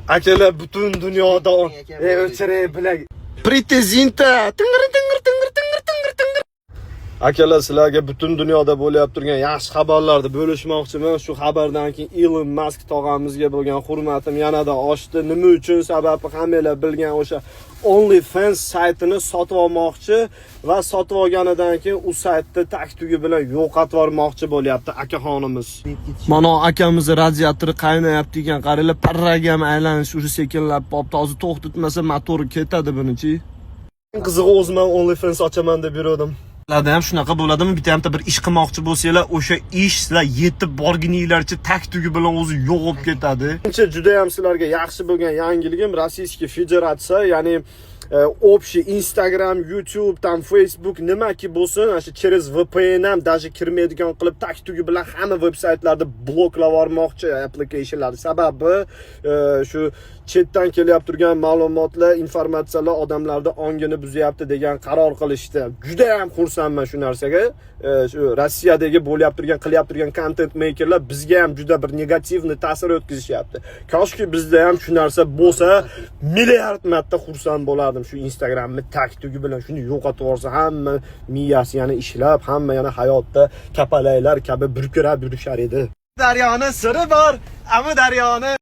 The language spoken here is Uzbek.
Akalar butun dunyoda o'chirib bilak. Pretezinta. Akalar, sizlarga butun dunyoda bo'lib turgan yaxshi xabarlarni bo'lishmoqchiman. Shu xabardan keyin Elon Musk tog'amizga bo'lgan hurmatim yanada oshdi. Nima uchun? Sababi hammanglar bilgan o'sha OnlyFans saytini sotib olmoqchi va sotib olganidan keyin u saytni taktugi bilan yo'qotib yubormoqchi bo'lyapti akaxonimiz. Mana akamiz radiatori qaynayapti ekan, qaranglar, parragam aylanish uri sekinlab qopti. Hozir to'xtatmasa motori ketadi bunichi. Qizig'i o'zim ham OnlyFans ochaman deb yurdim. Sizlarda ham shunaqa bo'ladimi? Bitta ham bir ish qilmoqchi bo'lsanglar, o'sha ish sizlar yetib borguninglarcha taktugi bilan o'zi yo'qib ketadi. Juda ham sizlarga yaxshi bo'lgan yangiligim, Rossiya Federatsiya, ya'ni общий Instagram, YouTube, tam Facebook nimaki bo'lsin, ana shu через VPN ham даже kirmaydigan qilib taktugi bilan hamma veb-saytlarni bloklab yubormoqchi applicationlarni. Sababi shu chetdan kelyapti turgan ma'lumotlar, informatsiyalar odamlarning ongini buzyapti degan qaror qilishdi. Juda ham xursandman shu narsaga. Shu Rossiyadagi bo'lyapti turgan, qilyapti turgan content makerlar bizga ham juda bir negativni ta'sir o'tkazishyapti. Koshki bizda ham shu narsa bo'lsa, milliard marta xursand bo'lardim. Shu Instagramni taktugi bilan shuni yo'qotib yuborsa, hamma miyasi yana ishlab, hamma yana hayotda kapalaylar kabi burkirab yurishar edi. Daryoning siri bor, ammo daryoni